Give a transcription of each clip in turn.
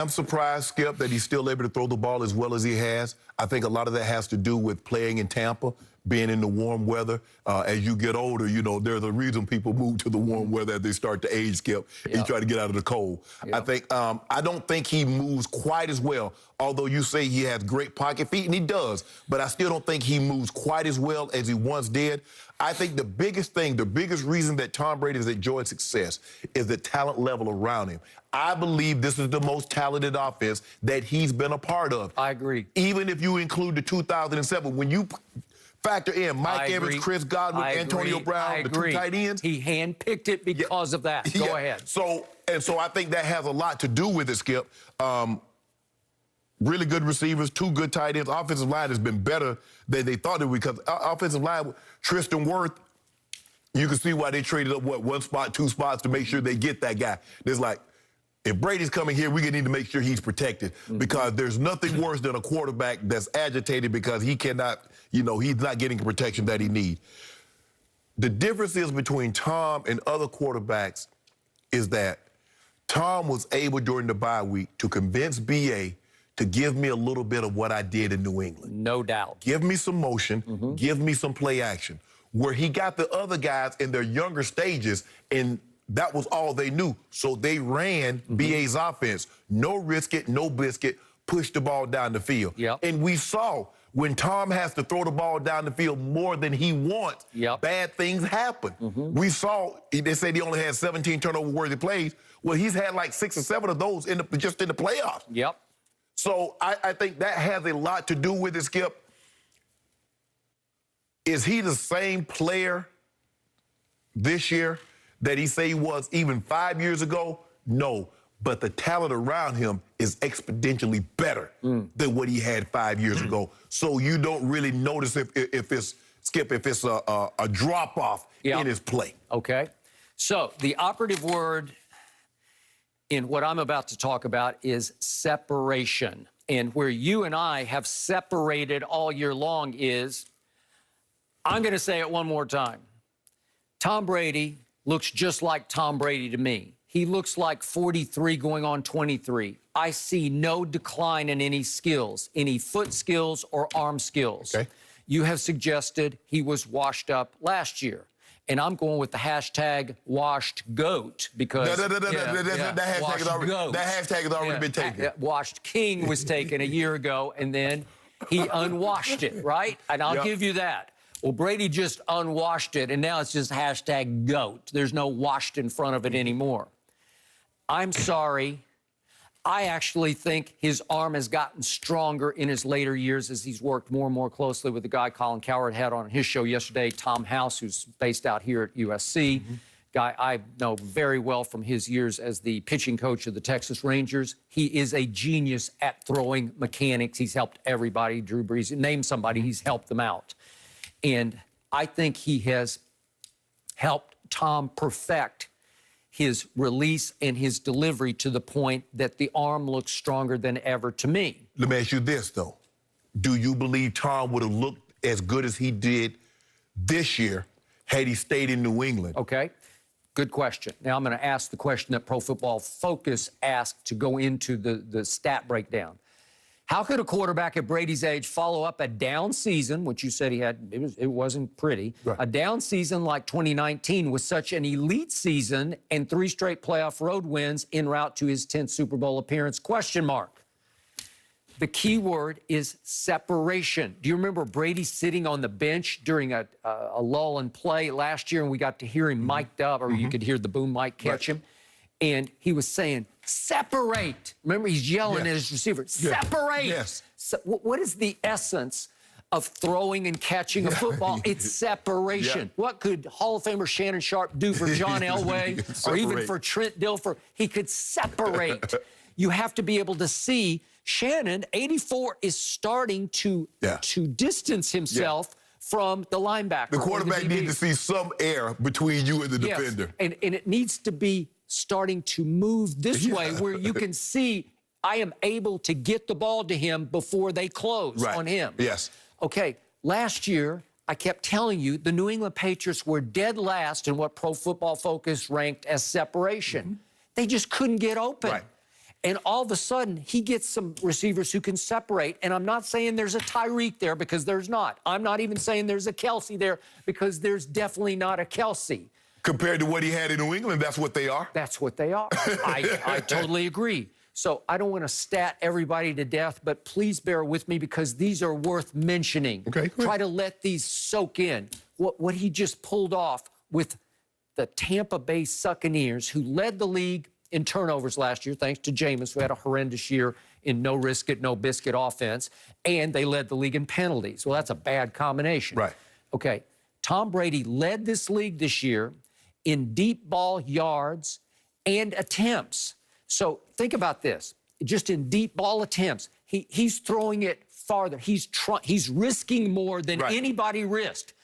I'm surprised, Skip, that he's still able to throw the ball as well as he has. I think a lot of that has to do with playing in Tampa, being in the warm weather. As you get older, you know, there's a reason people move to the warm weather as they start to age, Skip. Yep. You try to get out of the cold. Yep. I don't think he moves quite as well, although you say he has great pocket feet, and he does, but I still don't think he moves quite as well as he once did. I think the biggest thing, the biggest reason that Tom Brady has enjoyed success is the talent level around him. I believe this is the most talented offense that he's been a part of. I agree. Even if you include the 2007, when you factor in Mike Evans, Chris Godwin, Antonio Brown, the two tight ends. He handpicked it because of that. Go ahead. So I think that has a lot to do with it, Skip. Really good receivers, two good tight ends. Offensive line has been better than they thought it would, because offensive line, Tristan Wirth, you can see why they traded up, what, one spot, two spots to make sure they get that guy. There's like, if Brady's coming here, we're going to need to make sure he's protected, because there's nothing worse than a quarterback that's agitated because he cannot, you know, he's not getting the protection that he needs. The difference is between Tom and other quarterbacks is that Tom was able during the bye week to convince BA to give me a little bit of what I did in New England. No doubt. Give me some motion, give me some play action. Where he got the other guys in their younger stages, and that was all they knew. So they ran BA's offense. No risk it, no biscuit, push the ball down the field. And we saw when Tom has to throw the ball down the field more than he wants, bad things happen. We saw, they said he only had 17 turnover-worthy plays. Well, he's had like 6 or 7 of those just in the playoffs. So I think that has a lot to do with it, Skip. Is he the same player this year that he say he was even 5 years ago? No, but the talent around him is exponentially better than what he had 5 years ago. So you don't really notice if it's, Skip, if it's a drop-off in his play. Okay. So the operative word in what I'm about to talk about is separation. And where you and I have separated all year long is, I'm going to say it one more time. Tom Brady looks just like Tom Brady to me. He looks like 43 going on 23. I see no decline in any skills, any foot skills or arm skills. You have suggested he was washed up last year. And I'm going with the hashtag washed goat, because that hashtag has already been taken. Washed king was taken a year ago, and then he unwashed it, right? And I'll give you that. Well, Brady just unwashed it, and now it's just hashtag goat. There's no washed in front of it anymore. I'm sorry. I actually think his arm has gotten stronger in his later years as he's worked more and more closely with the guy Colin Cowherd had on his show yesterday, Tom House, who's based out here at USC. Guy I know very well from his years as the pitching coach of the Texas Rangers. He is a genius at throwing mechanics. He's helped everybody. Drew Brees, name somebody, he's helped them out. And I think he has helped Tom perfect his release and his delivery to the point that the arm looks stronger than ever to me. Let me ask you this, though. Do you believe Tom would have looked as good as he did this year had he stayed in New England? Okay, good question. Now I'm going to ask the question that Pro Football Focus asked to go into the stat breakdown. How could a quarterback at Brady's age follow up a down season, which you said he had, it wasn't pretty, a down season like 2019 with such an elite season and 3 straight playoff road wins en route to his 10th Super Bowl appearance? Question mark. The key word is separation. Do you remember Brady sitting on the bench during a lull in play last year, and we got to hear him mic'd up, or you could hear the boom mic catch him? And he was saying, separate. Remember, he's yelling at his receiver, separate. So, what is the essence of throwing and catching a football? It's separation. What could Hall of Famer Shannon Sharpe do for John Elway or even for Trent Dilfer? He could separate. You have to be able to see Shannon, 84, is starting to distance himself from the linebacker. The quarterback needs to see some air between you and the defender. And it needs to be starting to move this way, where you can see I am able to get the ball to him before they close on him. Okay, last year, I kept telling you, the New England Patriots were dead last in what Pro Football Focus ranked as separation. They just couldn't get open. And all of a sudden, he gets some receivers who can separate. And I'm not saying there's a Tyreek there because there's not. I'm not even saying there's a Kelsey there because there's definitely not a Kelsey. Compared to what he had in New England, that's what they are. That's what they are. I totally agree. So I don't want to stat everybody to death, but please bear with me because these are worth mentioning. Okay, go ahead. Try to let these soak in. What he just pulled off with the Tampa Bay Buccaneers, who led the league in turnovers last year, thanks to Jameis, who had a horrendous year in no risk it, no biscuit offense, and they led the league in penalties. Well, that's a bad combination. Right. Okay, Tom Brady led this league this year in deep ball yards and attempts. So think about this. Just in deep ball attempts, he's throwing it farther. He's risking more than anybody risked.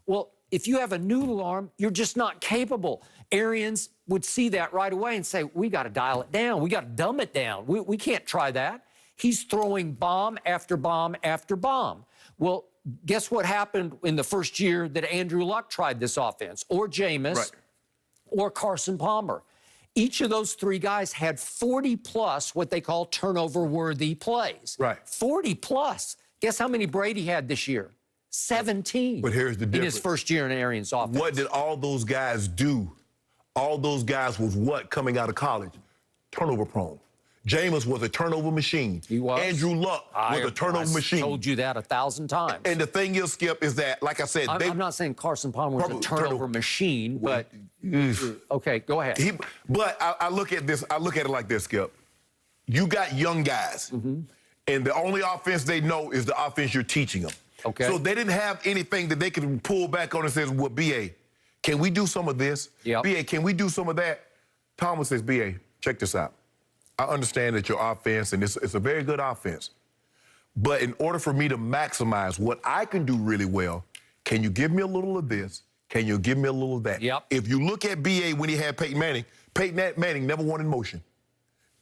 Well, if you have a noodle arm, you're just not capable. Arians would see that right away and say, we got to dial it down. We got to dumb it down. We can't try that. He's throwing bomb after bomb after bomb. Well, guess what happened in the first year that Andrew Luck tried this offense, or Jameis, or Carson Palmer? Each of those three guys had 40-plus what they call turnover-worthy plays. 40-plus. Guess how many Brady had this year? 17. But here's the difference. In his first year in Arians' offense. What did all those guys do? All those guys was what coming out of college? Turnover prone. Jameis was a turnover machine. He was. Andrew Luck was a turnover machine. I told you that 1,000 times. And the thing is, Skip, is that, like I said, I'm not saying Carson Palmer was a turnover machine, but okay, go ahead. But I look at this. I look at it like this, Skip. You got young guys, and the only offense they know is the offense you're teaching them. Okay. So they didn't have anything that they could pull back on and says, well, BA, can we do some of this? Yep. BA, can we do some of that? Thomas says, BA, check this out. I understand that your offense, and it's a very good offense, but in order for me to maximize what I can do really well, can you give me a little of this? Can you give me a little of that? Yep. If you look at BA when he had Peyton Manning never won in motion.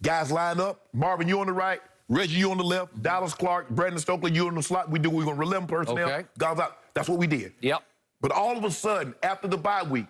Guys line up, Marvin, you on the right, Reggie, you on the left, Dallas Clark, Brandon Stokely, you on the slot. We're going to relem personnel. Okay. Guys out. That's what we did. Yep. But all of a sudden, after the bye week,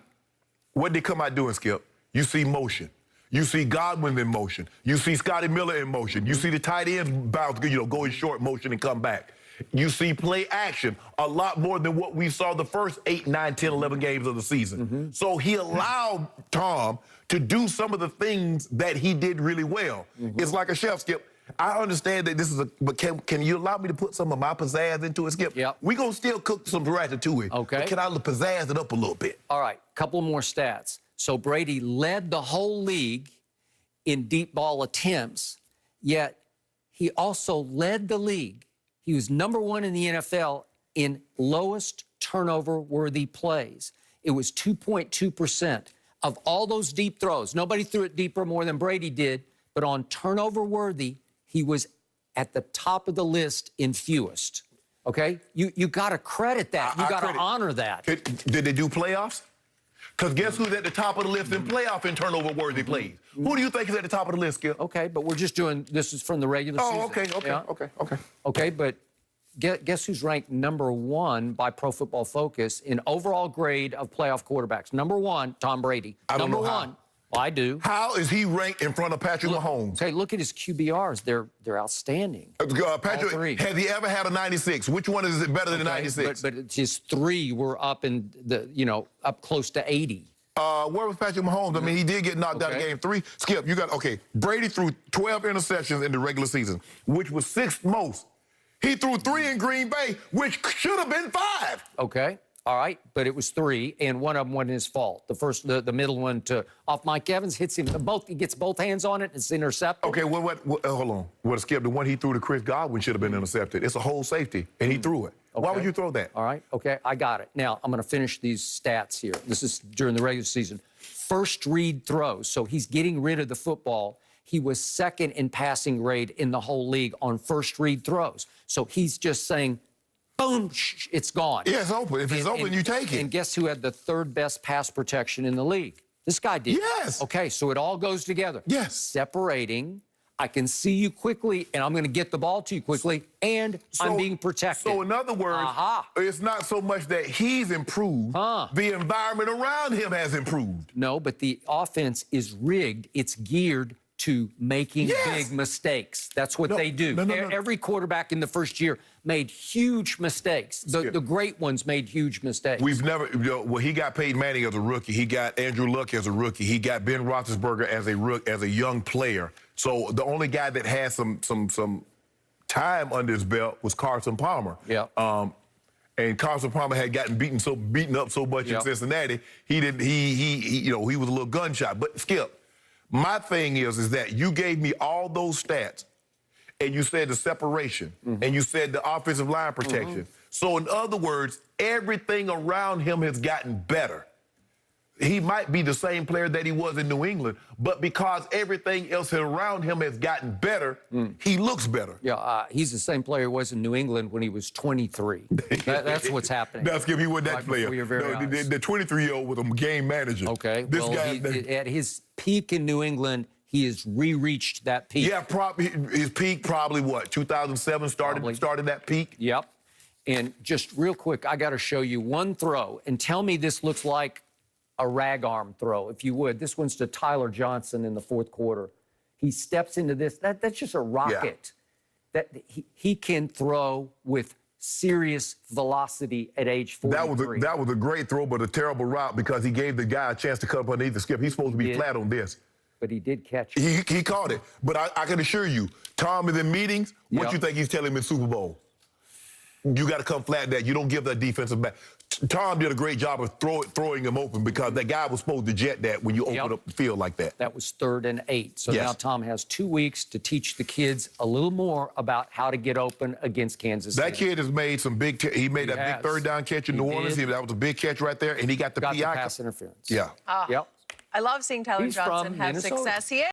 what did they come out doing, Skip? You see motion. You see Godwin in motion. You see Scotty Miller in motion. You see the tight ends bounce, go in short motion and come back. You see play action a lot more than what we saw the first 8, 9, 10, 11 games of the season. So he allowed Tom to do some of the things that he did really well. It's like a chef, Skip. I understand that this is but can you allow me to put some of my pizzazz into it, Skip? Yep. We're going to still cook some ratatouille. Okay. But can I pizzazz it up a little bit? All right, couple more stats. So Brady led the whole league in deep ball attempts, yet he also led the league. He was #1 in the NFL in lowest turnover-worthy plays. It was 2.2% of all those deep throws. Nobody threw it deeper more than Brady did, but on turnover-worthy, he was at the top of the list in fewest. Okay? You got to credit that. You got to honor that. Did they do playoffs? Because guess who's at the top of the list in playoff and turnover-worthy plays? Who do you think is at the top of the list, Skip? Okay, but we're just doing, this is from the regular season. Okay, but guess who's ranked #1 by Pro Football Focus in overall grade of playoff quarterbacks? #1, Tom Brady. I don't know how. #1. Well, I do. How is he ranked in front of Patrick Mahomes? Okay, look at his QBRs. They're outstanding. Patrick, All three. has he ever had a 96? Which one is it better than 96? But his 3 were up in the, up close to 80. Where was Patrick Mahomes? I mean, he did get knocked out of game 3. Skip, Brady threw 12 interceptions in the regular season, which was 6th most. He threw 3 in Green Bay, which should have been 5. Okay. All right, but it was 3, and one of them wasn't his fault. The middle one off Mike Evans hits him. He gets both hands on it. It's intercepted. Okay, hold on. Skip, the one he threw to Chris Godwin should have been intercepted. It's a whole safety, and he threw it. Okay. Why would you throw that? All right, okay, I got it. Now, I'm going to finish these stats here. This is during the regular season. First read throws, so he's getting rid of the football. He was 2nd in passing grade in the whole league on first read throws. So he's just saying, boom, it's gone. Yeah, it's open. If it's open, you take it. And guess who had the 3rd best pass protection in the league? This guy did. Yes. Okay, so it all goes together. Yes. Separating. I can see you quickly, and I'm going to get the ball to you quickly, and I'm being protected. So in other words, it's not so much that he's improved. The environment around him has improved. No, but the offense is rigged. It's geared to making Yes. big mistakes. That's what they do. No. Every quarterback in the first year made huge mistakes. The great ones made huge mistakes. We've never, well, he got Peyton Manning as a rookie. He got Andrew Luck as a rookie. He got Ben Roethlisberger as a young player. So the only guy that had some time under his belt was Carson Palmer. Yeah. And Carson Palmer had gotten beaten up so much in Cincinnati. He was a little gunshot. But Skip, my thing is that you gave me all those stats, and you said the separation, and you said the offensive line protection. So in other words, everything around him has gotten better. He might be the same player that he was in New England, but because everything else around him has gotten better, he looks better. Yeah, he's the same player he was in New England when he was 23. That's what's happening. That's Skip. He was that Right player. before your very eyes. The 23-year-old was a game manager. Okay. This well, guy, at his peak in New England, he has re-reached that peak. yeah, his peak probably what, 2007 started that peak. Yep. And just real quick, I got to show you one throw, and tell me this looks like a rag arm throw, if you would. This one's to Tyler Johnson in the fourth quarter. He steps into this. That's just a rocket. That he can throw with serious velocity at age 43. That was a great throw, but a terrible route because he gave the guy a chance to cut up underneath the Skip. He's supposed to be flat on this. But he did catch it. He caught it. But I can assure you, Tom is in meetings. What you think he's telling him in Super Bowl? You got to come flat that. You don't give that defensive back. Tom did a great job of throwing him open because that guy was supposed to jet that when you open up the field like that. That was 3rd and 8. So now Tom has 2 weeks to teach the kids a little more about how to get open against Kansas City. That kid has made some big. He made that big third down catch in New Orleans. That was a big catch right there, and he got the PI. Pass interference. Yeah. Yep. I love seeing Tyler He's Johnson from have Minnesota. success. He is.